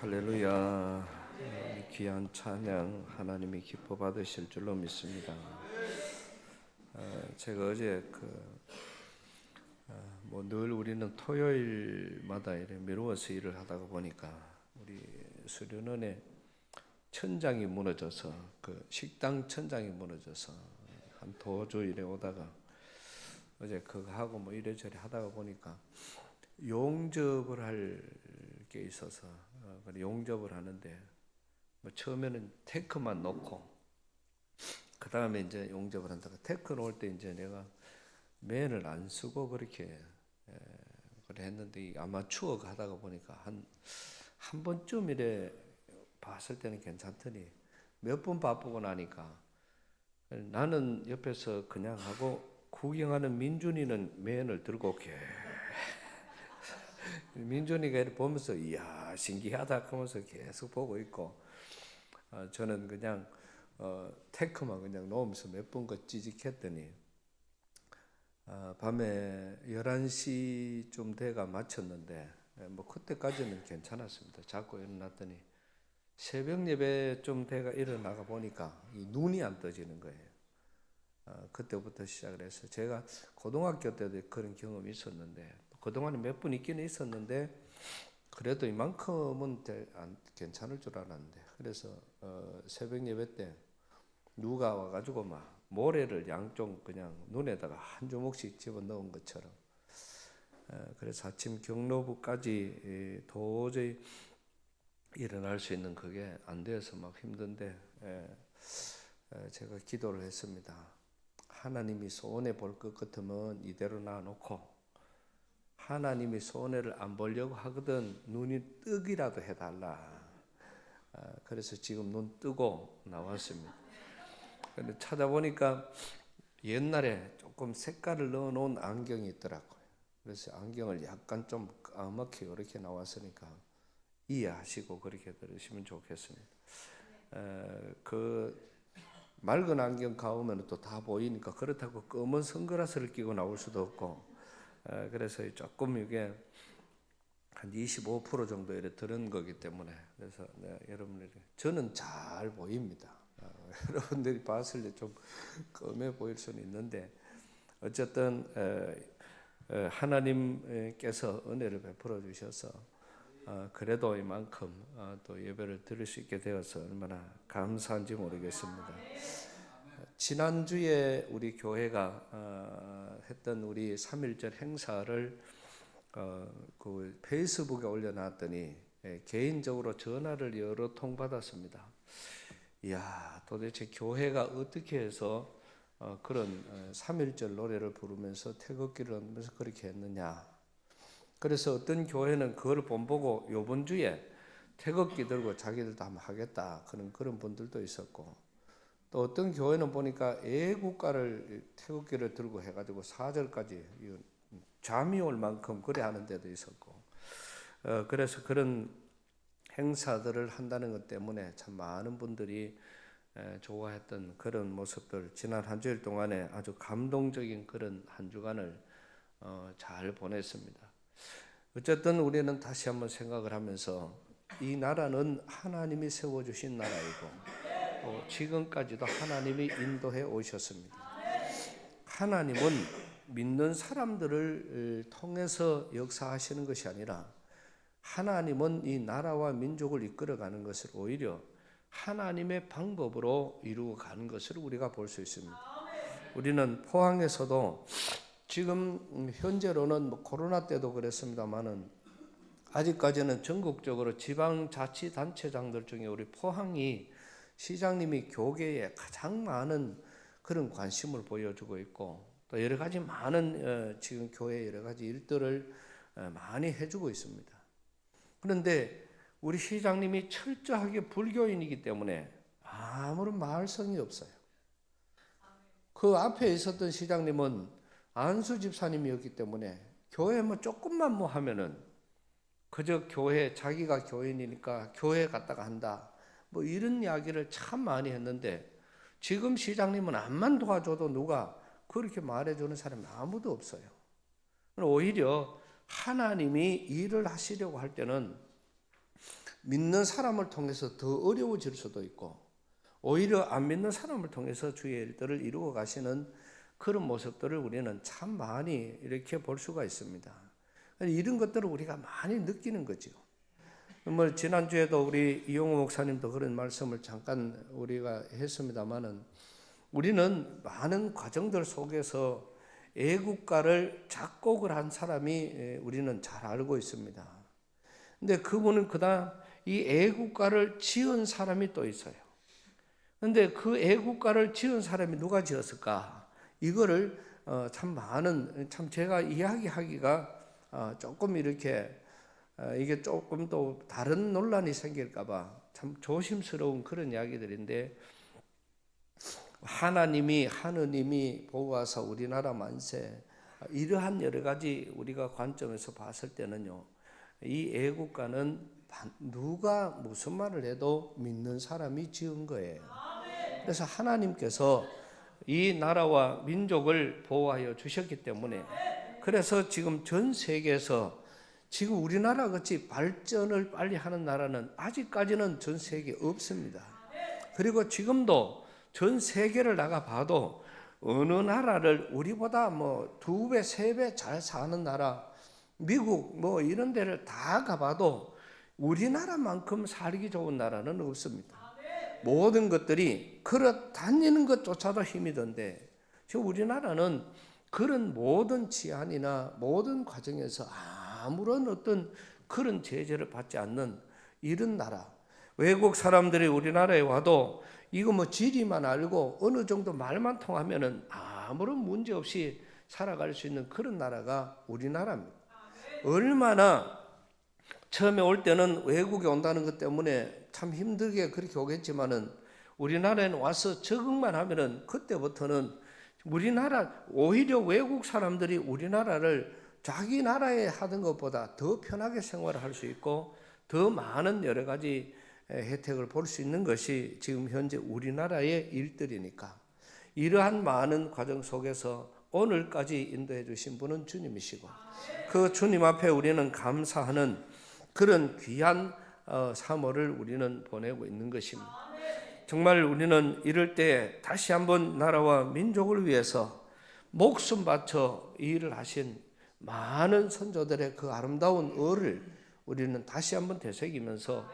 할렐루야. 귀한 찬양 하나님이 기뻐 받으실 줄로 믿습니다. 제가 어제 늘 우리는 토요일마다 이렇게 미루어서 일을 하다가 보니까 우리 수련원에 천장이 무너져서 식당 천장이 무너져서 한 도주 이래 오다가 어제 그거 하고 이래저래 하다가 보니까 용접을 할 게 있어서 용접을 하는데 처음에는 테크만 놓고 그 다음에 이제 용접을 한다가 테크 놓을 때 이제 내가 맨을 안 쓰고 그렇게 그래 했는데 아마추어 하다가 보니까 한 번쯤 이래 봤을 때는 괜찮더니 몇 번 바쁘고 나니까 나는 옆에서 그냥 하고 구경하는 민준이는 맨을 들고 민준이가 이렇게 보면서 이야 신기하다 하면서 계속 보고 있고 저는 그냥 테크만 그냥 놓으면서 몇 번 찌직했더니 밤에 11시쯤 돼가 마쳤는데 그때까지는 괜찮았습니다. 자고 일어났더니 새벽 예배 좀 돼가 일어나가 보니까 이 눈이 안 떠지는 거예요. 그때부터 시작을 해서 제가 고등학교 때도 그런 경험이 있었는데 그동안에 몇 번 있기는 있었는데 그래도 이만큼은 괜찮을 줄 알았는데 그래서 새벽 예배 때 누가 와가지고 모래를 양쪽 그냥 눈에다가 한 주먹씩 집어넣은 것처럼 그래서 아침 경로부까지 도저히 일어날 수 있는 그게 안 돼서 힘든데 제가 기도를 했습니다. 하나님이 손해 볼 것 같으면 이대로 놔놓고 하나님이 손해를 안 보려고 하거든 눈이 뜨기라도 해달라. 그래서 지금 눈 뜨고 나왔습니다. 근데 찾아보니까 옛날에 조금 색깔을 넣어놓은 안경이 있더라고요. 그래서 안경을 약간 좀 까맣게 이렇게 나왔으니까 이해하시고 그렇게 들으시면 좋겠습니다. 그 맑은 안경 가오면 또 다 보이니까 그렇다고 검은 선글라스를 끼고 나올 수도 없고 그래서 조금 이게 한 25% 정도 이렇게 들은 거기 때문에 그래서 여러분들이 저는 잘 보입니다. 여러분들이 봤을 때 좀 검해 보일 수는 있는데 어쨌든 하나님께서 은혜를 베풀어 주셔서 그래도 이만큼 또 예배를 드릴 수 있게 되어서 얼마나 감사한지 모르겠습니다. 지난주에 우리 교회가 했던 우리 3.1절 행사를 그 페이스북에 올려놨더니 개인적으로 전화를 여러 통 받았습니다. 이야, 도대체 교회가 어떻게 해서 그런 3.1절 노래를 부르면서 태극기를 흔들면서 그렇게 했느냐. 그래서 어떤 교회는 그걸 본보고 요번 주에 태극기 들고 자기들도 한번 하겠다 그런 분들도 있었고 또 어떤 교회는 보니까 애국가를 태극기를 들고 해가지고 4절까지 잠이 올 만큼 그래 하는 데도 있었고 그래서 그런 행사들을 한다는 것 때문에 참 많은 분들이 좋아했던 그런 모습들 지난 한 주일 동안에 아주 감동적인 그런 한 주간을 잘 보냈습니다. 어쨌든 우리는 다시 한번 생각을 하면서 이 나라는 하나님이 세워주신 나라이고 또 지금까지도 하나님이 인도해 오셨습니다. 하나님은 믿는 사람들을 통해서 역사하시는 것이 아니라 하나님은 이 나라와 민족을 이끌어가는 것을 오히려 하나님의 방법으로 이루어 가는 것을 우리가 볼 수 있습니다. 우리는 포항에서도 지금 현재로는 코로나 때도 그랬습니다만은 아직까지는 전국적으로 지방자치단체장들 중에 우리 포항이 시장님이 교계에 가장 많은 그런 관심을 보여주고 있고 또 여러 가지 많은 지금 교회 여러 가지 일들을 많이 해주고 있습니다. 그런데 우리 시장님이 철저하게 불교인이기 때문에 아무런 말썽이 없어요. 그 앞에 있었던 시장님은 안수 집사님이었기 때문에 교회 조금만 하면은 그저 교회 자기가 교인이니까 교회 갔다가 한다 이런 이야기를 참 많이 했는데 지금 시장님은 암만 도와줘도 누가 그렇게 말해주는 사람이 아무도 없어요. 오히려 하나님이 일을 하시려고 할 때는 믿는 사람을 통해서 더 어려워질 수도 있고 오히려 안 믿는 사람을 통해서 주의 일들을 이루어 가시는 그런 모습들을 우리는 참 많이 이렇게 볼 수가 있습니다. 이런 것들을 우리가 많이 느끼는 거죠. 뭐 지난주에도 우리 이용호 목사님도 그런 말씀을 잠깐 우리가 했습니다마는 우리는 많은 과정들 속에서 애국가를 작곡을 한 사람이 우리는 잘 알고 있습니다. 근데 그분은 그다음 이 애국가를 지은 사람이 또 있어요. 근데 그 애국가를 지은 사람이 누가 지었을까? 이거를 참 제가 이야기하기가 조금 이렇게 이게 조금 또 다른 논란이 생길까봐 참 조심스러운 그런 이야기들인데, 하느님이 보호하사 우리나라 만세, 이러한 여러 가지 우리가 관점에서 봤을 때는요, 이 애국가는 누가 무슨 말을 해도 믿는 사람이 지은 거예요. 그래서 하나님께서 이 나라와 민족을 보호하여 주셨기 때문에, 그래서 지금 전 세계에서 지금 우리나라 같이 발전을 빨리 하는 나라는 아직까지는 전 세계에 없습니다. 그리고 지금도 전 세계를 나가 봐도 어느 나라를 우리보다 뭐 2배, 3배 잘 사는 나라, 미국 뭐 이런 데를 다 가봐도 우리나라만큼 살기 좋은 나라는 없습니다. 모든 것들이 걸어 다니는 것조차도 힘이 든데, 지금 우리나라는 그런 모든 치안이나 모든 과정에서 아무런 어떤 그런 제재를 받지 않는 이런 나라. 외국 사람들이 우리나라에 와도 이거 뭐 지리만 알고 어느 정도 말만 통하면은 아무런 문제 없이 살아갈 수 있는 그런 나라가 우리나라입니다. 얼마나 처음에 올 때는 외국에 온다는 것 때문에 참 힘들게 그렇게 오겠지만은 우리나라에는 와서 적응만 하면은 그때부터는 우리나라, 오히려 외국 사람들이 우리나라를 자기 나라에 하던 것보다 더 편하게 생활을 할 수 있고 더 많은 여러 가지 혜택을 볼 수 있는 것이 지금 현재 우리나라의 일들이니까, 이러한 많은 과정 속에서 오늘까지 인도해 주신 분은 주님이시고 그 주님 앞에 우리는 감사하는 그런 귀한 3월을 우리는 보내고 있는 것입니다. 정말 우리는 이럴 때 다시 한번 나라와 민족을 위해서 목숨 바쳐 이 일을 하신 많은 선조들의 그 아름다운 의를 우리는 다시 한번 되새기면서,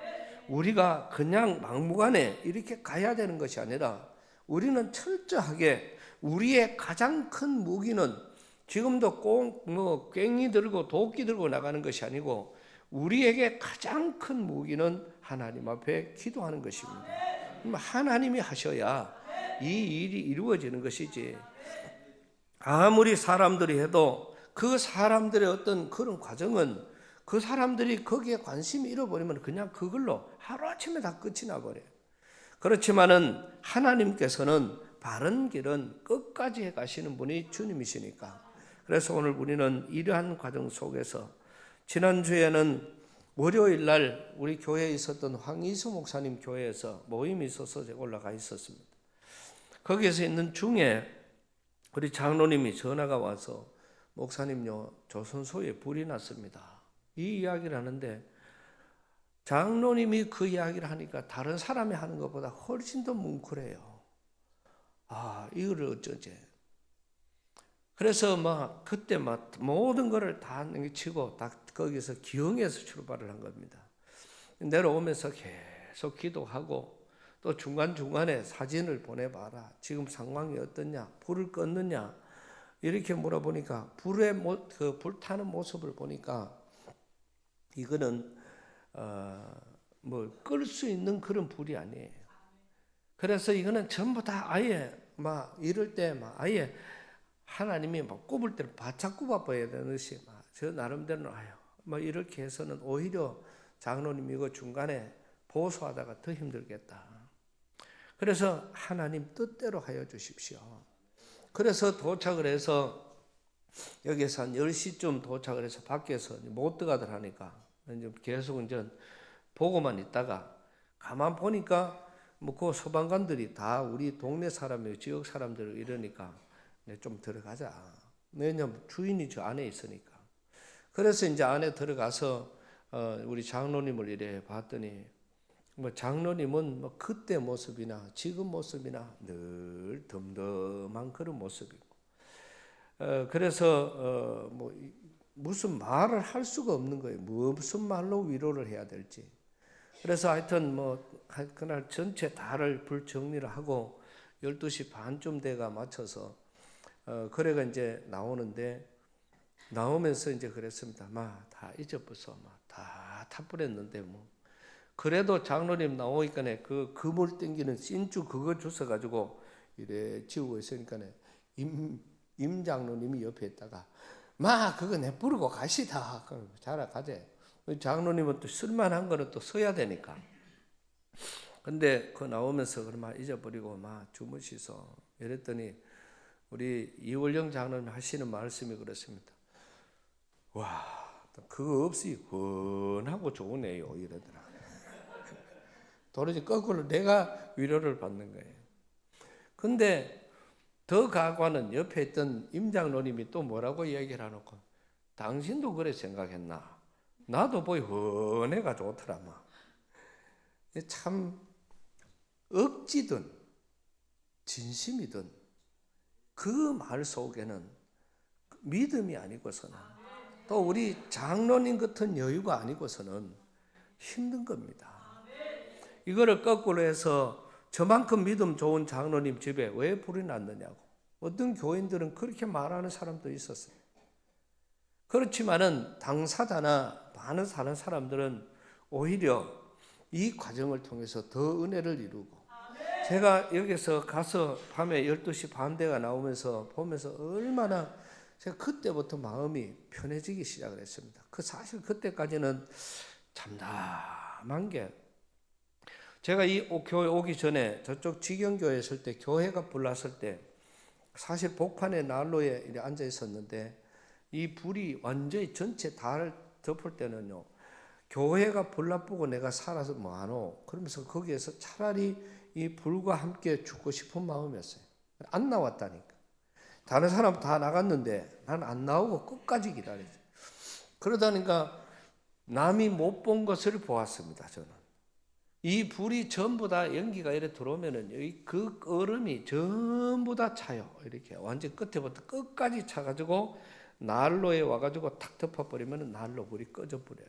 우리가 그냥 막무가내 이렇게 가야 되는 것이 아니라 우리는 철저하게 우리의 가장 큰 무기는 지금도 꼭 꽹이 들고 도끼 들고 나가는 것이 아니고, 우리에게 가장 큰 무기는 하나님 앞에 기도하는 것입니다. 하나님이 하셔야 이 일이 이루어지는 것이지, 아무리 사람들이 해도 그 사람들의 어떤 그런 과정은 그 사람들이 거기에 관심이 잃어버리면 그냥 그걸로 하루아침에 다 끝이 나버려요. 그렇지만은 하나님께서는 바른 길은 끝까지 해 가시는 분이 주님이시니까, 그래서 오늘 우리는 이러한 과정 속에서, 지난주에는 월요일 날 우리 교회에 있었던 황희수 목사님 교회에서 모임이 있어서 제가 올라가 있었습니다. 거기에서 있는 중에 우리 장로님이 전화가 와서, 목사님요, 조선소에 불이 났습니다. 이 이야기를 하는데, 장로님이 그 이야기를 하니까 다른 사람이 하는 것보다 훨씬 더 뭉클해요. 이거를 어쩌지? 그래서 그때 모든 거를 다 치고 다 거기서 기흥에서 출발을 한 겁니다. 내려오면서 계속 기도하고 또 중간중간에 사진을 보내봐라. 지금 상황이 어떠냐? 불을 껐느냐? 이렇게 물어보니까 불타는 모습을 보니까 이거는 끌 수 있는 그런 불이 아니에요. 그래서 이거는 전부 다 아예 이럴 때 아예 하나님이 꼽을 때는 바짝 꼽아봐야 되는 것이 저 나름대로는 이렇게 해서는 오히려 장로님 이거 중간에 보수하다가 더 힘들겠다. 그래서 하나님 뜻대로 하여 주십시오. 그래서 도착을 해서 여기서 한 10시쯤 도착을 해서 밖에서 못 들어가들 하니까 이제 계속 이제 보고만 있다가 가만 보니까 그 소방관들이 다 우리 동네 사람이고 지역 사람들 이러니까 좀 들어가자. 왜냐면 주인이 저 안에 있으니까. 그래서 이제 안에 들어가서 우리 장로님을 이래 봤더니 뭐 장로님은 뭐 그때 모습이나 지금 모습이나 늘 덤덤한 그런 모습이고, 그래서 뭐 무슨 말을 할 수가 없는 거예요. 무슨 말로 위로를 해야 될지. 그래서 하여튼 뭐 그날 전체 다를 불 정리를 하고 12시 반쯤 돼가 맞춰서 그래가 이제 나오면서 이제 그랬습니다. 다 잊어버서 다 타버렸는데 뭐 그래도 장로님 나오니까 그 그물 땡기는 찐주 그거 주워 가지고 이래 지우고 있으니까 임 장로님이 옆에 있다가 그거 내 부르고 가시다. 자라 가재. 장로님은 또 쓸만한 거는 또 써야 되니까. 근데 그 나오면서 그러면 잊어버리고 주무시소. 이랬더니 우리 이월영 장로님 하시는 말씀이 그렇습니다. 와, 그거 없이 권하고 좋으네요. 이러더라. 도로지 거꾸로 내가 위로를 받는 거예요. 근데 더 가관은 옆에 있던 임 장로님이 또 뭐라고 이야기를 해놓고, 당신도 그래 생각했나? 나도 보이 헌해가 좋더라. 참 억지든 진심이든 그 말 속에는 믿음이 아니고서는 또 우리 장로님 같은 여유가 아니고서는 힘든 겁니다. 이거를 거꾸로 해서 저만큼 믿음 좋은 장로님 집에 왜 불이 났느냐고. 어떤 교인들은 그렇게 말하는 사람도 있었어요. 그렇지만은 당사자나 많은 사는 사람들은 오히려 이 과정을 통해서 더 은혜를 이루고, 제가 여기서 가서 밤에 12시 반대가 나오면서 보면서 얼마나 제가 그때부터 마음이 편해지기 시작을 했습니다. 사실 그때까지는 잠잠한 게, 제가 이 교회 오기 전에 저쪽 직영교회에 있을 때, 교회가 불났을 때 사실 복판에 난로에 이렇게 앉아 있었는데 이 불이 완전히 전체 다 덮을 때는요, 교회가 불나보고 내가 살아서 뭐하노? 그러면서 거기에서 차라리 이 불과 함께 죽고 싶은 마음이었어요. 안 나왔다니까. 다른 사람 다 나갔는데 난 안 나오고 끝까지 기다리지. 그러다니까 남이 못 본 것을 보았습니다. 저는 이 불이 전부 다 연기가 이렇게 들어오면은 그 얼음이 전부 다 차요. 이렇게 완전 끝에부터 끝까지 차가지고 난로에 와가지고 탁 덮어버리면 난로 불이 꺼져 버려요.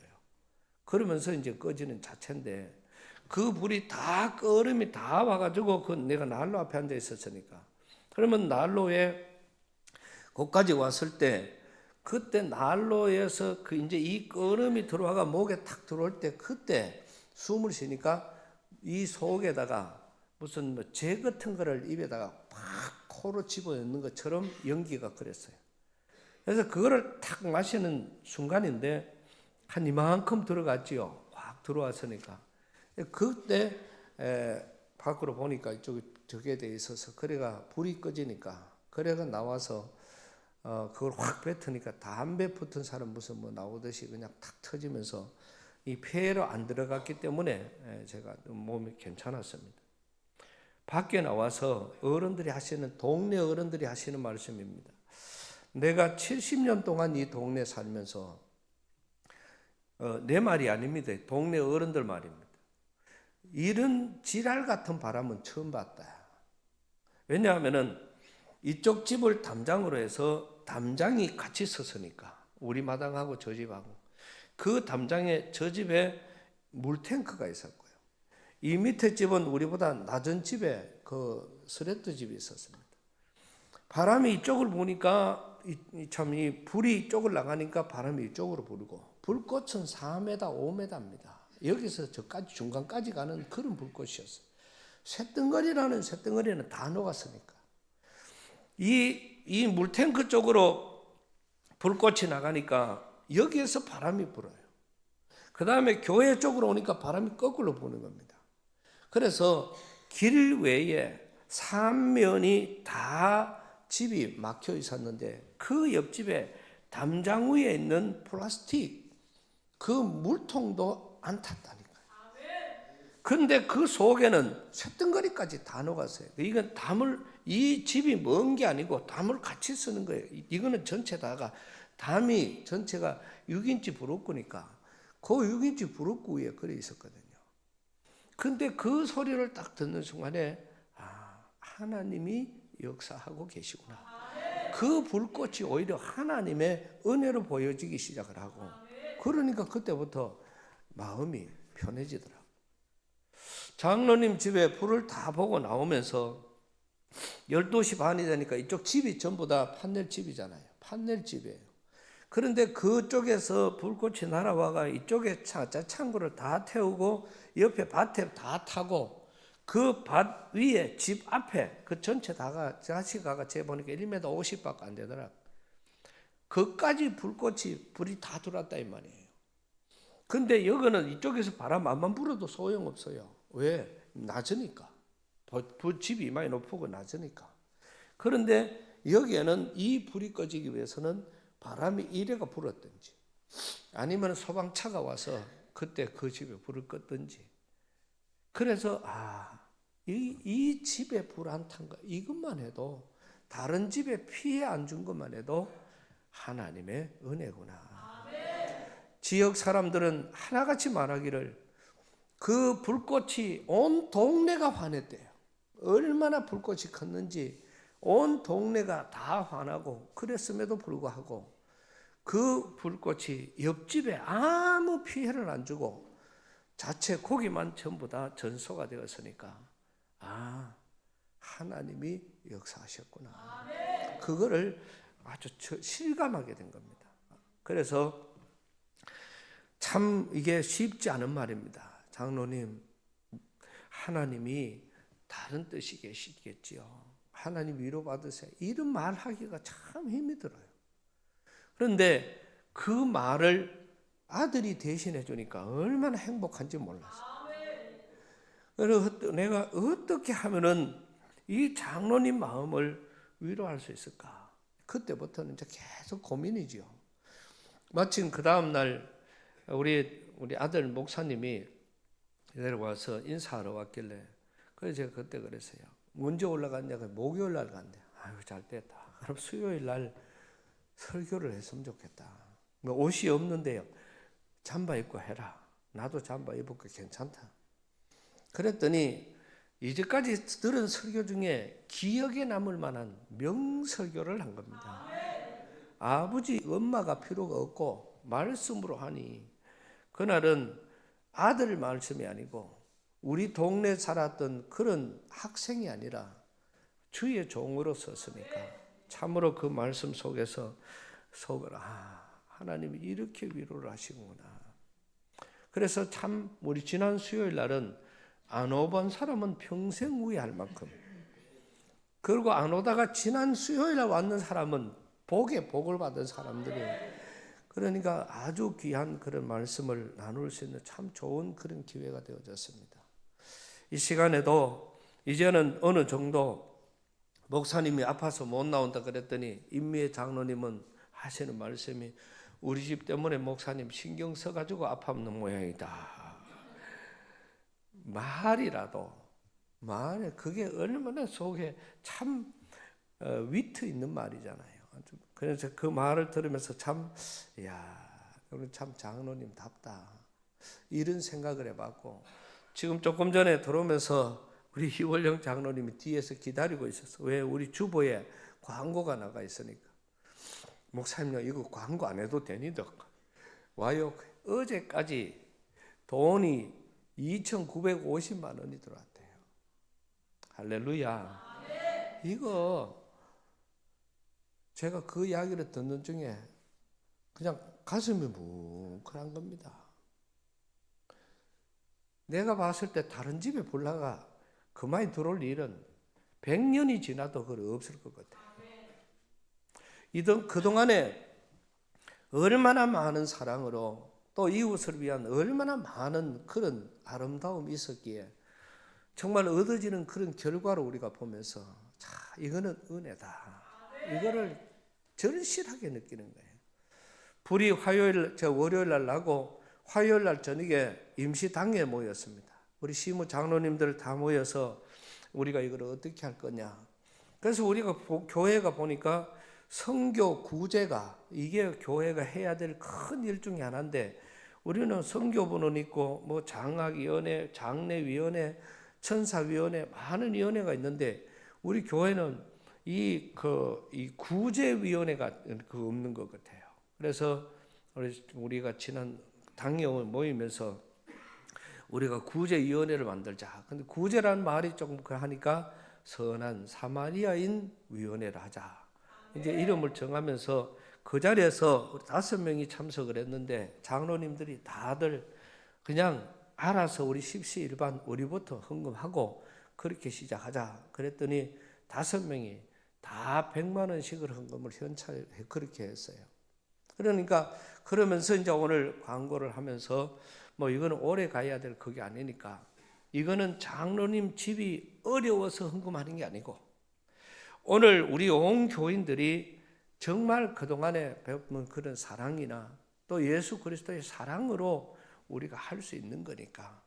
그러면서 이제 꺼지는 자체인데, 그 불이 다 얼음이 다 와가지고 내가 난로 앞에 앉아 있었으니까, 그러면 난로에 거기까지 왔을 때, 그때 난로에서 이제 이 얼음이 들어와가 목에 탁 들어올 때, 그때 숨을 쉬니까 이 속에다가 무슨 재 같은 거를 입에다가 팍 코로 집어넣는 것처럼 연기가 그랬어요. 그래서 그거를 탁 마시는 순간인데 한 이만큼 들어갔지요. 확 들어왔으니까. 그때 밖으로 보니까 저게 돼 있어서, 그래가 불이 꺼지니까, 그래가 나와서 그걸 확 뱉으니까 담배 붙은 사람 무슨 나오듯이 그냥 탁 터지면서 이 폐로 안 들어갔기 때문에 제가 몸이 괜찮았습니다. 밖에 나와서 동네 어른들이 하시는 말씀입니다. 내가 70년 동안 이 동네 살면서 내 말이 아닙니다. 동네 어른들 말입니다. 이런 지랄 같은 바람은 처음 봤다. 왜냐하면은 이쪽 집을 담장으로 해서 담장이 같이 섰으니까, 우리 마당하고 저 집하고 그 담장에 저 집에 물탱크가 있었고요. 이 밑에 집은 우리보다 낮은 집에 그 스레트 집이 있었습니다. 바람이 이쪽을 부니까 이 불이 이쪽을 나가니까 바람이 이쪽으로 불고, 불꽃은 4m, 5m입니다. 여기서 저까지 중간까지 가는 그런 불꽃이었어요. 쇳덩어리는 다 녹았으니까. 이 물탱크 쪽으로 불꽃이 나가니까 여기에서 바람이 불어요. 그 다음에 교회 쪽으로 오니까 바람이 거꾸로 부는 겁니다. 그래서 길 외에 3면이 다 집이 막혀 있었는데, 그 옆집에 담장 위에 있는 플라스틱 그 물통도 안 탔다니까요. 근데 그 속에는 쇳덩어리까지 다 녹았어요. 이건 이 집이 먼 게 아니고 담을 같이 쓰는 거예요. 이거는 전체 다가 담이 전체가 6인치 브로커니까 그 6인치 부엌 위에 그래 있었거든요. 근데 그 소리를 딱 듣는 순간에 하나님이 역사하고 계시구나. 그 불꽃이 오히려 하나님의 은혜로 보여지기 시작을 하고, 그러니까 그때부터 마음이 편해지더라고요. 장로님 집에 불을 다 보고 나오면서 12시 반이 되니까 이쪽 집이 전부 다 판넬 집이잖아요. 판넬 집이에요. 그런데 그쪽에서 불꽃이 날아와가 이쪽에 창고를 다 태우고 옆에 밭에 다 타고 그 밭 위에 집 앞에 그 전체 다가 다시 가가 재보니까 1m 50밖에 안 되더라. 그까지 불이 다 들어왔다 이 말이에요. 근데 여기는 이쪽에서 바람 안만 불어도 소용없어요. 왜? 낮으니까. 집이 이마에 높고 낮으니까. 그런데 여기에는 이 불이 꺼지기 위해서는 바람이 이래가 불었든지 아니면 소방차가 와서 그때 그 집에 불을 껐든지. 그래서 이 집에 불 안 탄 거 이것만 해도, 다른 집에 피해 안 준 것만 해도 하나님의 은혜구나. 지역 사람들은 하나같이 말하기를 그 불꽃이 온 동네가 환했대요. 얼마나 불꽃이 컸는지 온 동네가 다 환하고, 그랬음에도 불구하고 그 불꽃이 옆집에 아무 피해를 안 주고 자체 고기만 전부 다 전소가 되었으니까 하나님이 역사하셨구나. 그거를 아주 실감하게 된 겁니다. 그래서 참 이게 쉽지 않은 말입니다. 장로님, 하나님이 다른 뜻이 계시겠지요. 하나님 위로받으세요. 이런 말 하기가 참 힘이 들어요. 그런데 그 말을 아들이 대신해 주니까 얼마나 행복한지 몰랐어요. 그래서 내가 어떻게 하면은 이 장로님 마음을 위로할 수 있을까? 그때부터는 이제 계속 고민이지요. 마침 그 다음 날 우리 아들 목사님이 내려와서 인사하러 왔길래, 그래서 제가 그때 그랬어요. 언제 올라갔냐고. 목요일 날 간대. 아유, 잘 됐다. 그럼 수요일 날 설교를 했으면 좋겠다. 뭐 옷이 없는데요, 잠바 입고 해라. 나도 잠바 입을게 괜찮다. 그랬더니 이제까지 들은 설교 중에 기억에 남을 만한 명설교를 한 겁니다. 아버지, 엄마가 필요가 없고 말씀으로 하니, 그날은 아들 말씀이 아니고 우리 동네 살았던 그런 학생이 아니라 주의 종으로 썼으니까 참으로 그 말씀 속에서 속을 하나님이 이렇게 위로를 하시구나. 그래서 참 우리 지난 수요일 날은 안 오본 사람은 평생 후회할 만큼, 그리고 안 오다가 지난 수요일 날 왔는 사람은 복을 받은 사람들이에요. 그러니까 아주 귀한 그런 말씀을 나눌 수 있는 참 좋은 그런 기회가 되어졌습니다. 이 시간에도 이제는 어느 정도 목사님이 아파서 못 나온다 그랬더니 임미애 장로님은 하시는 말씀이, 우리 집 때문에 목사님 신경 써가지고 아팠는 모양이다. 말에 그게 얼마나 속에 참 위트 있는 말이잖아요. 그래서 그 말을 들으면서 오늘 참 장로님답다, 이런 생각을 해봤고, 지금 조금 전에 들어오면서 우리 희월령 장로님이 뒤에서 기다리고 있었어. 왜? 우리 주보에 광고가 나가 있으니까. 목사님, 이거 광고 안 해도 되니다. 와요. 어제까지 돈이 2,950만 원이 들어왔대요. 할렐루야. 이거 제가 그 이야기를 듣는 중에 그냥 가슴이 뭉클한 겁니다. 내가 봤을 때 다른 집에 불나가 그만이 들어올 일은 100년이 지나도 그래 없을 것 같아요. 그동안에 얼마나 많은 사랑으로 또 이웃을 위한 얼마나 많은 그런 아름다움이 있었기에 정말 얻어지는 그런 결과로 우리가 보면서 이거는 은혜다. 이거를 절실하게 느끼는 거예요. 불이 월요일 날 나고 화요일 날 저녁에 임시당에 모였습니다. 우리 시무 장로님들 다 모여서 우리가 이걸 어떻게 할 거냐. 그래서 우리가 교회가 보니까 성교 구제가 이게 교회가 해야 될 큰 일 중에 하나인데, 우리는 선교부는 있고 뭐 장학위원회, 장례위원회, 천사위원회 많은 위원회가 있는데 우리 교회는 이 구제위원회가 없는 것 같아요. 그래서 우리가 지난 당회원 모이면서 우리가 구제위원회를 만들자. 근데 구제라는 말이 조금 하니까 선한 사마리아인 위원회를 하자. 이제 이름을 정하면서 그 자리에서 5명이 참석을 했는데 장로님들이 다들 그냥 알아서 우리 십시일반 우리부터 헌금하고 그렇게 시작하자. 그랬더니 5명이 다 100만 원씩을 헌금을 현찰 그렇게 했어요. 그러니까 그러면서 이제 오늘 광고를 하면서 뭐 이거는 오래 가야 될 그게 아니니까 이거는 장로님 집이 어려워서 헌금하는 게 아니고 오늘 우리 온 교인들이 정말 그동안에 배운 그런 사랑이나 또 예수 그리스도의 사랑으로 우리가 할 수 있는 거니까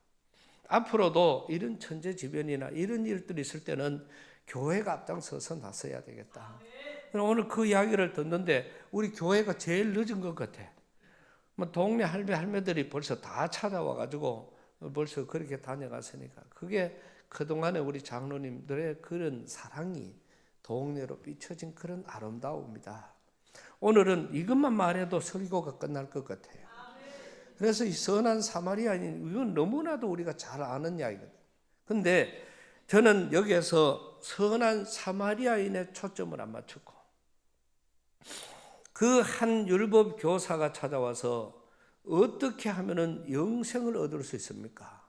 앞으로도 이런 천재지변이나 이런 일들이 있을 때는 교회가 앞장서서 나서야 되겠다. 오늘 그 이야기를 듣는데 우리 교회가 제일 늦은 것 같아. 뭐 동네 할매들이 벌써 다 찾아와가지고 벌써 그렇게 다녀갔으니까 그게 그동안에 우리 장로님들의 그런 사랑이 동네로 비춰진 그런 아름다움이다. 오늘은 이것만 말해도 설교가 끝날 것 같아요. 그래서 이 선한 사마리아인 이건 너무나도 우리가 잘 아는 이야기거든요. 근데 저는 여기에서 선한 사마리아인의 초점을 안 맞추고 그 한 율법 교사가 찾아와서 어떻게 하면은 영생을 얻을 수 있습니까?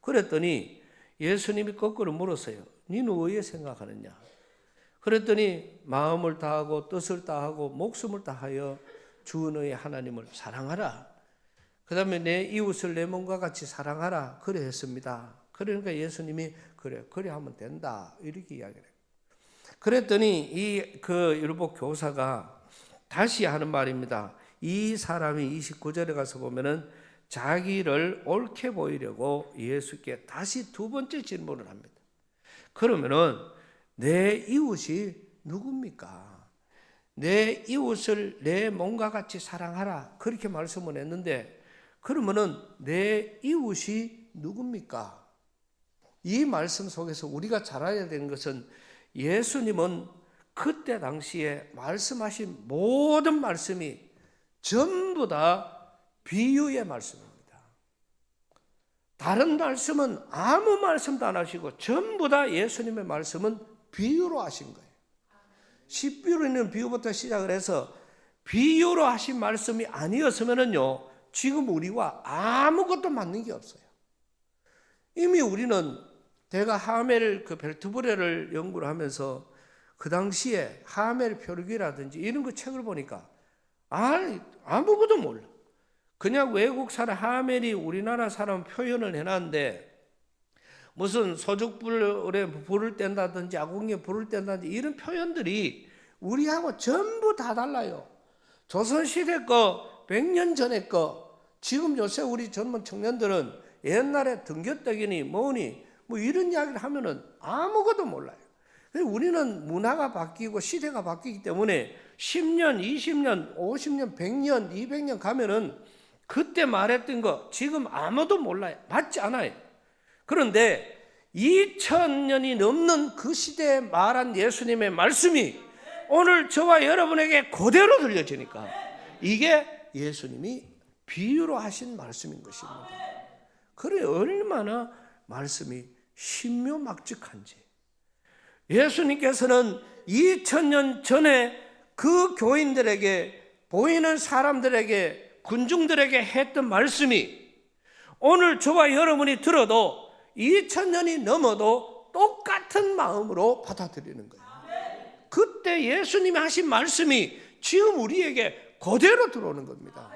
그랬더니 예수님이 거꾸로 물었어요. 너는 어떻게 생각하느냐? 그랬더니 마음을 다하고 뜻을 다하고 목숨을 다하여 주 너의 하나님을 사랑하라. 그 다음에 내 이웃을 내 몸과 같이 사랑하라. 그래 했습니다. 그러니까 예수님이 그래 하면 된다. 이렇게 이야기를 해요. 그랬더니 이 율법 교사가 다시 하는 말입니다. 이 사람이 29절에 가서 보면은 자기를 옳게 보이려고 예수께 다시 2번째 질문을 합니다. 그러면은 내 이웃이 누굽니까? 내 이웃을 내 몸과 같이 사랑하라. 그렇게 말씀을 했는데 그러면은 내 이웃이 누굽니까? 이 말씀 속에서 우리가 잘 알아야 되는 것은 예수님은 그때 당시에 말씀하신 모든 말씀이 전부 다 비유의 말씀입니다. 다른 말씀은 아무 말씀도 안 하시고 전부 다 예수님의 말씀은 비유로 하신 거예요. 십비로 있는 비유부터 시작을 해서 비유로 하신 말씀이 아니었으면요 지금 우리와 아무것도 맞는 게 없어요. 이미 우리는 제가 하멜 벨트브레를 연구를 하면서 그 당시에 하멜 표류기라든지 이런 거 책을 보니까 아무것도 몰라. 그냥 외국 사람 하멜이 우리나라 사람 표현을 해놨는데 무슨 소죽불에 불을 뗀다든지 아궁이에 불을 뗀다든지 이런 표현들이 우리하고 전부 다 달라요. 조선시대 거 100년 전에 거 지금 요새 우리 젊은 청년들은 옛날에 등굣떡이니 뭐니 뭐 이런 이야기를 하면은 아무것도 몰라요. 우리는 문화가 바뀌고 시대가 바뀌기 때문에 10년, 20년, 50년, 100년, 200년 가면은 그때 말했던 거 지금 아무도 몰라요. 맞지 않아요. 그런데 2000년이 넘는 그 시대에 말한 예수님의 말씀이 오늘 저와 여러분에게 그대로 들려지니까 이게 예수님이 비유로 하신 말씀인 것입니다. 그래 얼마나 말씀이 신묘막측한지. 예수님께서는 2000년 전에 그 교인들에게 보이는 사람들에게 군중들에게 했던 말씀이 오늘 저와 여러분이 들어도 2000년이 넘어도 똑같은 마음으로 받아들이는 거예요. 그때 예수님이 하신 말씀이 지금 우리에게 그대로 들어오는 겁니다.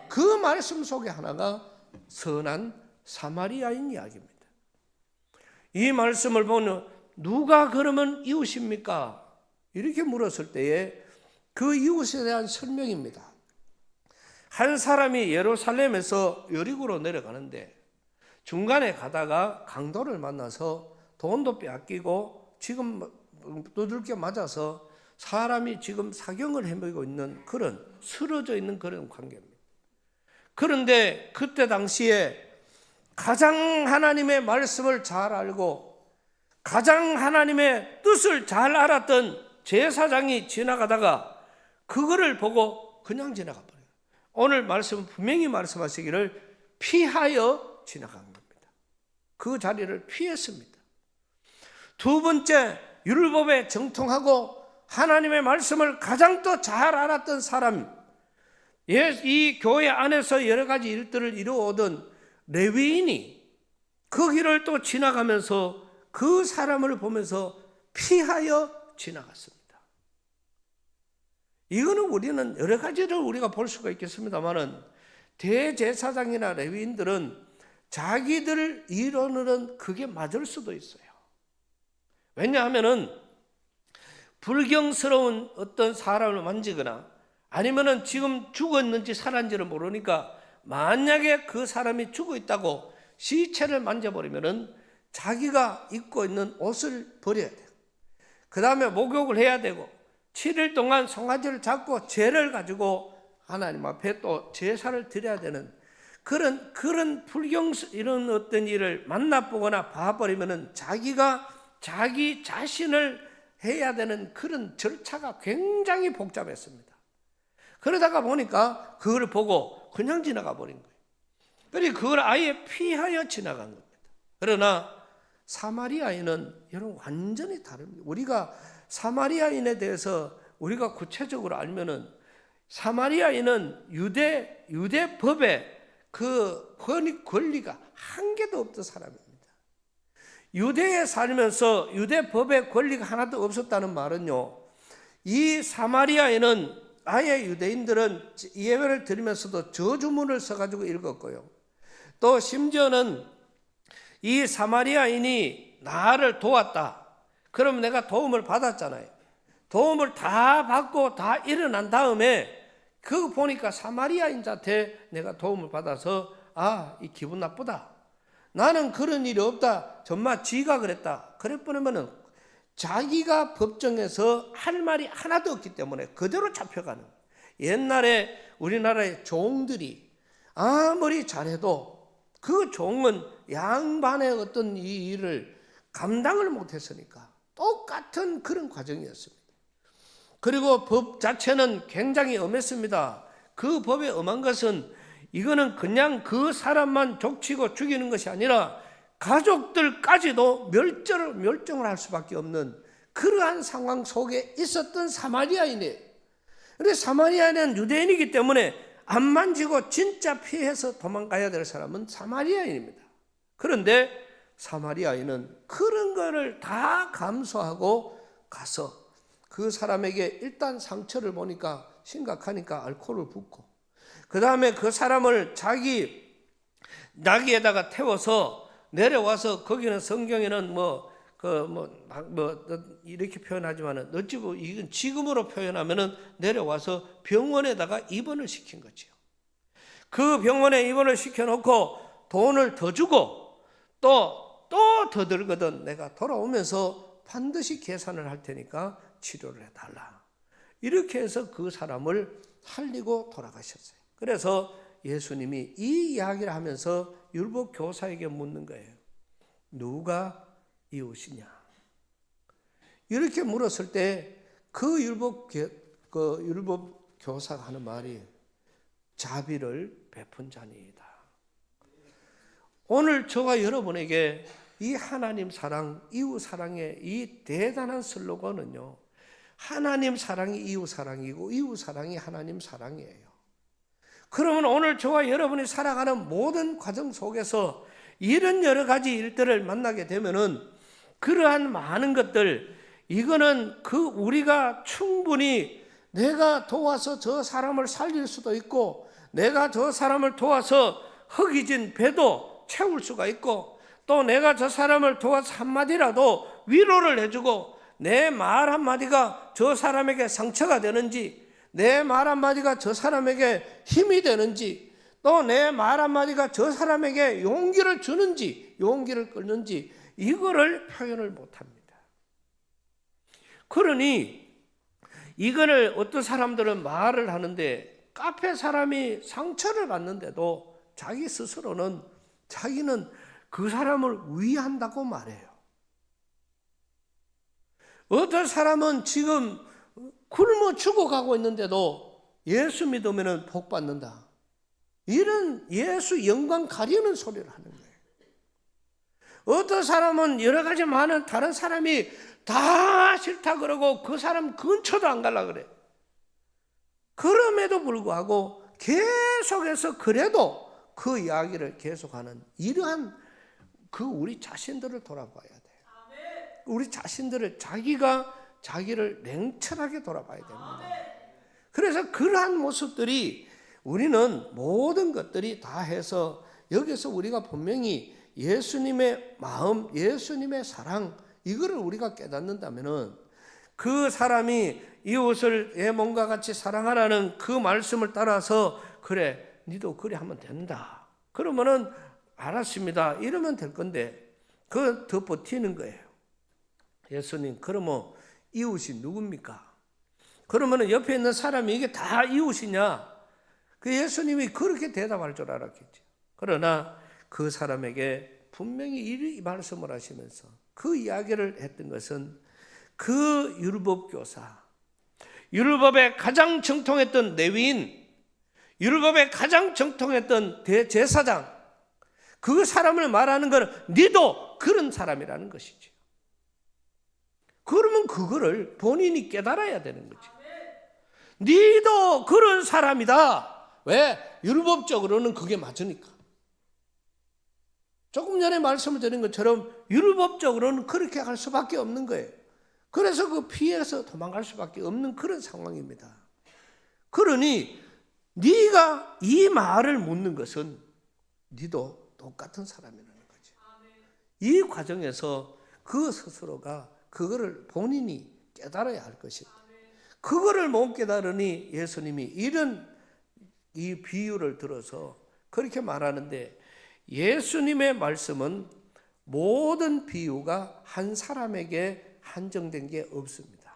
그 말씀 속에 하나가 선한 사마리아인 이야기입니다. 이 말씀을 보면 누가 그러면 이웃입니까? 이렇게 물었을 때에 그 이웃에 대한 설명입니다. 한 사람이 예루살렘에서 여리고로 내려가는데 중간에 가다가 강도를 만나서 돈도 빼앗기고 지금 두들겨 맞아서 사람이 지금 사경을 헤매고 있는 그런 쓰러져 있는 그런 관계입니다. 그런데 그때 당시에 가장 하나님의 말씀을 잘 알고 가장 하나님의 뜻을 잘 알았던 제사장이 지나가다가 그거를 보고 그냥 지나가 버려요. 오늘 말씀은 분명히 말씀하시기를 피하여 지나간 겁니다. 그 자리를 피했습니다. 두 번째, 율법에 정통하고 하나님의 말씀을 가장 더 잘 알았던 사람, 이 교회 안에서 여러 가지 일들을 이루어오던 레위인이 그 길을 또 지나가면서 그 사람을 보면서 피하여 지나갔습니다. 이거는 우리는 여러 가지를 우리가 볼 수가 있겠습니다만은 대제사장이나 레위인들은 자기들 이론으로는 그게 맞을 수도 있어요. 왜냐하면은 불경스러운 어떤 사람을 만지거나 아니면은 지금 죽었는지 살았는지를 모르니까 만약에 그 사람이 죽어 있다고 시체를 만져버리면은 자기가 입고 있는 옷을 버려야 돼요. 그 다음에 목욕을 해야 되고 7일 동안 송아지를 잡고 죄를 가지고 하나님 앞에 또 제사를 드려야 되는 그런 이런 어떤 일을 만나보거나 봐버리면은 자기가 자기 자신을 해야 되는 그런 절차가 굉장히 복잡했습니다. 그러다가 보니까 그걸 보고 그냥 지나가 버린 거예요. 그리고 그걸 아예 피하여 지나간 겁니다. 그러나 사마리아인은 여러분 완전히 다릅니다. 우리가 사마리아인에 대해서 우리가 구체적으로 알면은 사마리아인은 유대 법에 그 권리가 한 개도 없던 사람입니다. 유대에 살면서 유대 법의 권리가 하나도 없었다는 말은요, 이 사마리아인은 아예 유대인들은 예배를 드리면서도 저주문을 써가지고 읽었고요. 또 심지어는 이 사마리아인이 나를 도왔다. 그럼 내가 도움을 받았잖아요. 도움을 다 받고 다 일어난 다음에 그거 보니까 사마리아인한테 내가 도움을 받아서 이 기분 나쁘다. 나는 그런 일이 없다. 정말 지가 그랬다. 그랬더니면은 자기가 법정에서 할 말이 하나도 없기 때문에 그대로 잡혀가는 거예요. 옛날에 우리나라의 종들이 아무리 잘해도 그 종은 양반의 어떤 이 일을 감당을 못했으니까 똑같은 그런 과정이었습니다. 그리고 법 자체는 굉장히 엄했습니다. 그 법에 엄한 것은 이거는 그냥 그 사람만 족치고 죽이는 것이 아니라 가족들까지도 멸종을 할 수밖에 없는 그러한 상황 속에 있었던 사마리아인이에요. 그런데 사마리아인은 유대인이기 때문에 안 만지고 진짜 피해서 도망가야 될 사람은 사마리아인입니다. 그런데 사마리아인은 그런 거를 다 감수하고 가서 그 사람에게 일단 상처를 보니까 심각하니까 알코올을 붓고 그 다음에 그 사람을 자기 나귀에다가 태워서 내려와서 거기는 성경에는 이렇게 표현하지만은 어찌고 이건 지금으로 표현하면은 내려와서 병원에다가 입원을 시킨 거죠. 그 병원에 입원을 시켜놓고 돈을 더 주고 또 더 들거든 내가 돌아오면서 반드시 계산을 할 테니까 치료를 해달라. 이렇게 해서 그 사람을 살리고 돌아가셨어요. 그래서 예수님이 이 이야기를 하면서 율법 교사에게 묻는 거예요. 누가 이웃이냐? 이렇게 물었을 때 그 율법 교사가 하는 말이 자비를 베푼 자니이다. 오늘 저와 여러분에게 이 하나님 사랑, 이웃 사랑의 이 대단한 슬로건은요, 하나님 사랑이 이웃 사랑이고 이웃 사랑이 하나님 사랑이에요. 그러면 오늘 저와 여러분이 살아가는 모든 과정 속에서 이런 여러 가지 일들을 만나게 되면은 그러한 많은 것들, 이거는 우리가 충분히 내가 도와서 저 사람을 살릴 수도 있고 내가 저 사람을 도와서 허기진 배도 채울 수가 있고 또 내가 저 사람을 도와서 한마디라도 위로를 해주고 내 말 한마디가 저 사람에게 상처가 되는지 내 말 한마디가 저 사람에게 힘이 되는지 또 내 말 한마디가 저 사람에게 용기를 주는지 용기를 끌는지 이거를 표현을 못합니다. 그러니 이거를 어떤 사람들은 말을 하는데 카페 사람이 상처를 받는데도 자기 스스로는 자기는 그 사람을 위한다고 말해요. 어떤 사람은 지금 굶어 죽어가고 있는데도 예수 믿으면 복 받는다. 이런 예수 영광 가리는 소리를 하는 거예요. 어떤 사람은 여러 가지 많은 다른 사람이 다 싫다 그러고 그 사람 근처도 안 가려고 그래. 그럼에도 불구하고 계속해서 그래도 그 이야기를 계속하는 이러한 그 우리 자신들을 돌아봐야 돼요. 우리 자신들을 자기를 냉철하게 돌아봐야 됩니다. 그래서 그러한 모습들이 우리는 모든 것들이 다 해서 여기서 우리가 분명히 예수님의 마음, 예수님의 사랑 이거를 우리가 깨닫는다면은 그 사람이 이웃을 내 몸과 같이 사랑하라는 그 말씀을 따라서 그래, 니도 그래 하면 된다. 그러면은 알았습니다. 이러면 될 건데 그 더 버티는 거예요. 예수님, 그러면 이웃이 누굽니까? 그러면은 옆에 있는 사람이 이게 다 이웃이냐? 그 예수님이 그렇게 대답할 줄 알았겠죠. 그러나 그 사람에게 분명히 이 말씀을 하시면서 그 이야기를 했던 것은 그 율법교사, 율법에 가장 정통했던 레위인, 율법에 가장 정통했던 대제사장, 그 사람을 말하는 건 니도 그런 사람이라는 것이죠. 그러면 그거를 본인이 깨달아야 되는 거지. 니도 그런 사람이다. 왜? 율법적으로는 그게 맞으니까. 조금 전에 말씀을 드린 것처럼 율법적으로는 그렇게 할 수밖에 없는 거예요. 그래서 그 피해서 도망갈 수밖에 없는 그런 상황입니다. 그러니 네가 이 말을 묻는 것은 니도 똑같은 사람이라는 거죠. 이 과정에서 그 스스로가 그거를 본인이 깨달아야 할 것입니다. 그거를 못 깨달으니 예수님이 이런 이 비유를 들어서 그렇게 말하는데, 예수님의 말씀은 모든 비유가 한 사람에게 한정된 게 없습니다.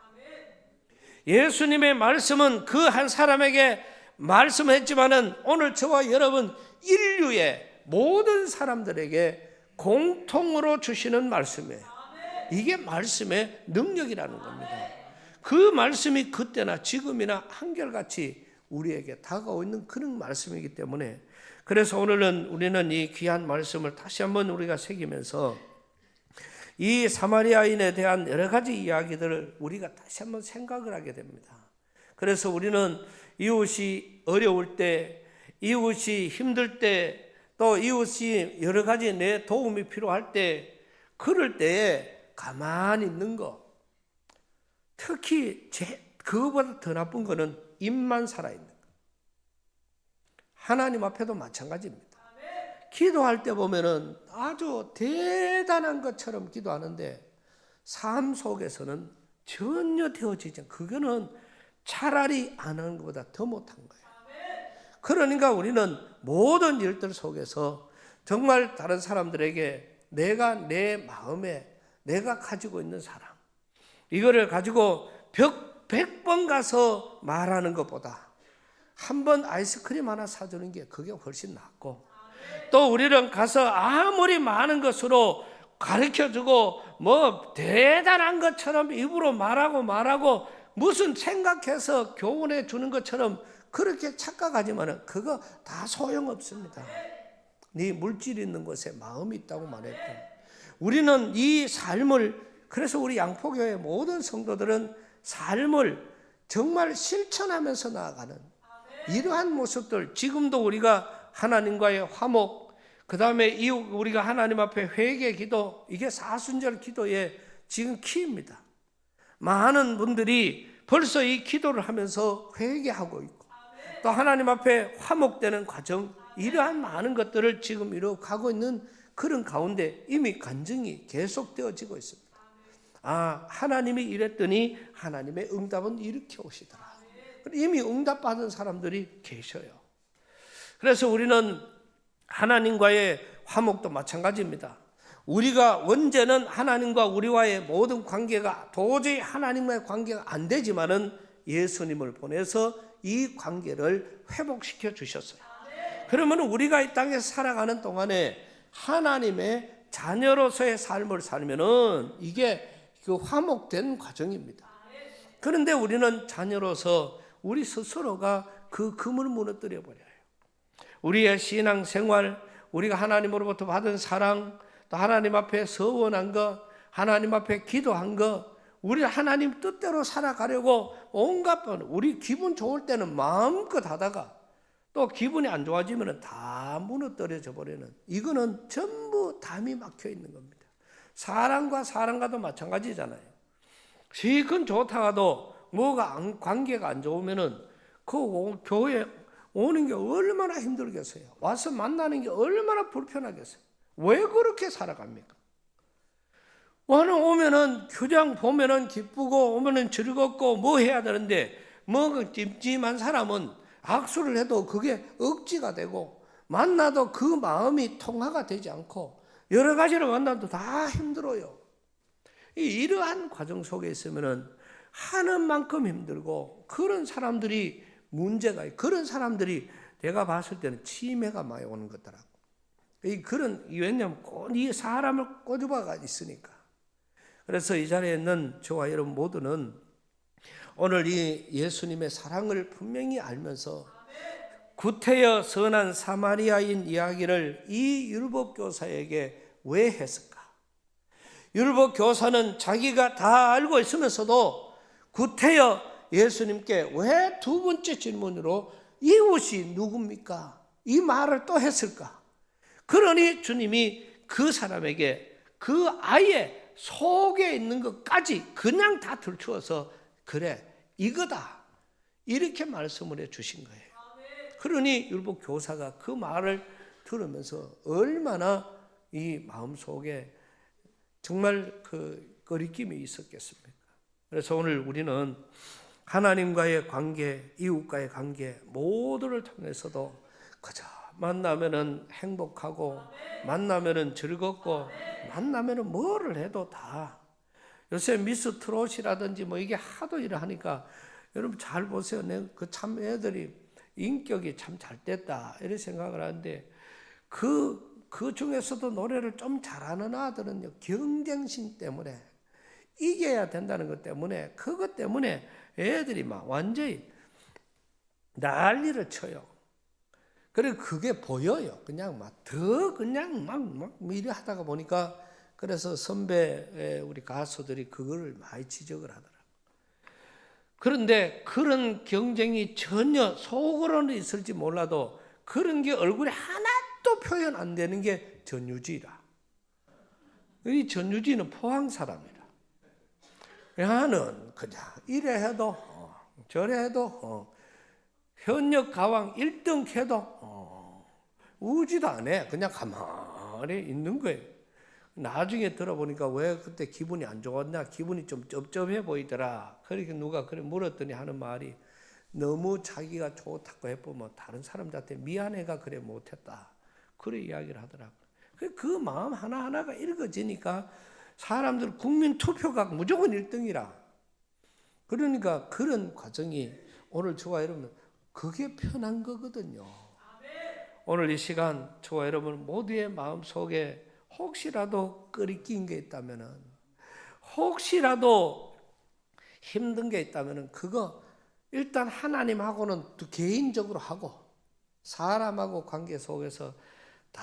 예수님의 말씀은 그 한 사람에게 말씀했지만은 오늘 저와 여러분 인류의 모든 사람들에게 공통으로 주시는 말씀이에요. 이게 말씀의 능력이라는 겁니다. 그 말씀이 그때나 지금이나 한결같이 우리에게 다가오고 있는 그런 말씀이기 때문에, 그래서 오늘은 우리는 이 귀한 말씀을 다시 한번 우리가 새기면서 이 사마리아인에 대한 여러 가지 이야기들을 우리가 다시 한번 생각을 하게 됩니다. 그래서 우리는 이웃이 어려울 때, 이웃이 힘들 때, 또 이웃이 여러 가지 내 도움이 필요할 때, 그럴 때에 가만히 있는 거. 특히 그거보다 더 나쁜 거는 입만 살아있는 거. 하나님 앞에도 마찬가지입니다. 기도할 때 보면은 아주 대단한 것처럼 기도하는데 삶 속에서는 전혀 되어지지 않고, 그거는 차라리 안 하는 것보다 더 못한 거예요. 그러니까 우리는 모든 일들 속에서 정말 다른 사람들에게 내가 내 마음에 내가 가지고 있는 사랑, 이거를 가지고 100번 가서 말하는 것보다 한 번 아이스크림 하나 사주는 게 그게 훨씬 낫고, 또 우리는 가서 아무리 많은 것으로 가르쳐주고 뭐 대단한 것처럼 입으로 말하고 무슨 생각해서 교훈해 주는 것처럼 그렇게 착각하지만 그거 다 소용없습니다. 네 물질 있는 곳에 마음이 있다고 말했고, 우리는 이 삶을, 그래서 우리 양포교회 모든 성도들은 삶을 정말 실천하면서 나아가는 이러한 모습들, 지금도 우리가 하나님과의 화목, 그 다음에 우리가 하나님 앞에 회개 기도, 이게 사순절 기도의 지금 키입니다. 많은 분들이 벌써 이 기도를 하면서 회개하고 있고, 또 하나님 앞에 화목되는 과정, 이러한 많은 것들을 지금 이루어가고 있는 그런 가운데 이미 간증이 계속되어지고 있습니다. 아, 하나님이 이랬더니 하나님의 응답은 이렇게 오시더라. 이미 응답받은 사람들이 계셔요. 그래서 우리는 하나님과의 화목도 마찬가지입니다. 우리가 언제는 하나님과 우리와의 모든 관계가 도저히 하나님과의 관계가 안 되지만은 예수님을 보내서 이 관계를 회복시켜 주셨어요. 그러면 우리가 이 땅에서 살아가는 동안에 하나님의 자녀로서의 삶을 살면은 이게 그 화목된 과정입니다. 그런데 우리는 자녀로서 우리 스스로가 그 금을 무너뜨려 버려요. 우리의 신앙생활, 우리가 하나님으로부터 받은 사랑, 또 하나님 앞에 서원한 것, 하나님 앞에 기도한 것, 우리 하나님 뜻대로 살아가려고 온갖 번, 우리 기분 좋을 때는 마음껏 하다가 또 기분이 안 좋아지면 다 무너뜨려져 버리는, 이거는 전부 담이 막혀 있는 겁니다. 사람과 사람과도 마찬가지잖아요. 실컷 좋다가도 뭐가 관계가 안 좋으면은 그 교회 오는 게 얼마나 힘들겠어요. 와서 만나는 게 얼마나 불편하겠어요. 왜 그렇게 살아갑니까? 오면은 교장 보면은 기쁘고 오면은 즐겁고 뭐 해야 되는데, 뭐 찜찜한 사람은 악수를 해도 그게 억지가 되고, 만나도 그 마음이 통화가 되지 않고, 여러 가지로 만나도 다 힘들어요. 이러한 과정 속에 있으면은 하는 만큼 힘들고, 그런 사람들이 문제가, 그런 사람들이 내가 봤을 때는 치매가 많이 오는 거더라고. 왜냐하면 이 사람을 꼬집어가 있으니까. 그래서 이 자리에 있는 저와 여러분 모두는 오늘 이 예수님의 사랑을 분명히 알면서 구태여 선한 사마리아인 이야기를 이 율법교사에게 왜 했을까? 율법교사는 자기가 다 알고 있으면서도 구태여 예수님께 왜 두 번째 질문으로 이웃이 누굽니까? 이 말을 또 했을까? 그러니 주님이 그 사람에게 그 아이의 속에 있는 것까지 그냥 다 들추어서 그래 이거다 이렇게 말씀을 해 주신 거예요. 그러니 율법 교사가 그 말을 들으면서 얼마나 이 마음속에 정말 그 거리낌이 있었겠습니까? 그래서 오늘 우리는 하나님과의 관계, 이웃과의 관계 모두를 통해서도 그저 만나면은 행복하고 만나면은 즐겁고 만나면은 뭐를 해도 다, 요새 미스 트롯이라든지 뭐 이게 하도 이러하니까 여러분 잘 보세요. 그 참 애들이 인격이 참 잘 됐다 이런 생각을 하는데, 그 중에서도 노래를 좀 잘하는 아들은요, 경쟁심 때문에 이겨야 된다는 것 때문에, 그것 때문에 애들이 막 완전히 난리를 쳐요. 그리고 그게 보여요. 그냥 막 이래 하다가 보니까, 그래서 선배 우리 가수들이 그거를 많이 지적을 하더라고요. 그런데 그런 경쟁이 전혀 속으로는 있을지 몰라도 그런 게 얼굴에 하나도 표현 안 되는 게 전유지라. 이 전유지는 포항 사람이라. 나는 그냥 이래 해도 저래 해도 현역 가왕 1등 해도 우지도 안 해. 그냥 가만히 있는 거예요. 나중에 들어보니까 왜 그때 기분이 안 좋았나, 기분이 좀 쩝쩝해 보이더라. 그렇게 누가 그래 물었더니 하는 말이, 너무 자기가 좋다고 해보면 다른 사람들한테 미안해가 그래 못했다. 그래 이야기를 하더라고요. 그 마음 하나하나가 읽어지니까 사람들 국민 투표가 무조건 1등이라. 그러니까 그런 과정이 오늘 저와 여러분 그게 편한 거거든요. 오늘 이 시간 저와 여러분 모두의 마음속에 혹시라도 끓이낀 게 있다면은, 혹시라도 힘든 게 있다면은 그거 일단 하나님하고는 또 개인적으로 하고 사람하고 관계 속에서 다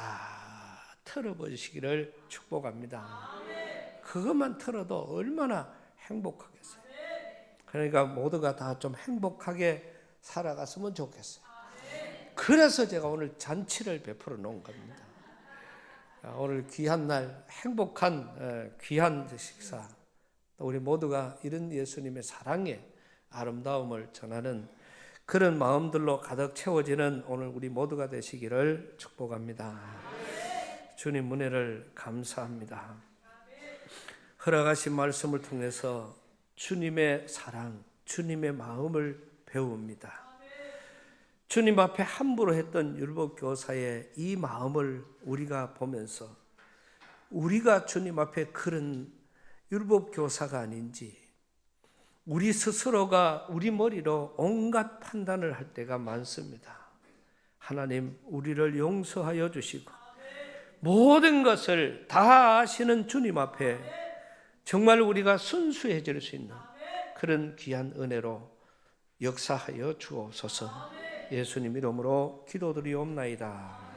털어버리시기를 축복합니다. 그것만 털어도 얼마나 행복하겠어요. 그러니까 모두가 다 좀 행복하게 살아갔으면 좋겠어요. 그래서 제가 오늘 잔치를 베풀어 놓은 겁니다. 오늘 귀한 날, 행복한 귀한 식사, 우리 모두가 이런 예수님의 사랑의 아름다움을 전하는 그런 마음들로 가득 채워지는 오늘 우리 모두가 되시기를 축복합니다. 주님 은혜를 감사합니다. 허락하신 말씀을 통해서 주님의 사랑, 주님의 마음을 배웁니다. 주님 앞에 함부로 했던 율법교사의 이 마음을 우리가 보면서 우리가 주님 앞에 그런 율법교사가 아닌지, 우리 스스로가 우리 머리로 온갖 판단을 할 때가 많습니다. 하나님, 우리를 용서하여 주시고 모든 것을 다 아시는 주님 앞에 정말 우리가 순수해질 수 있는 그런 귀한 은혜로 역사하여 주옵소서. 예수님 이름으로 기도드리옵나이다.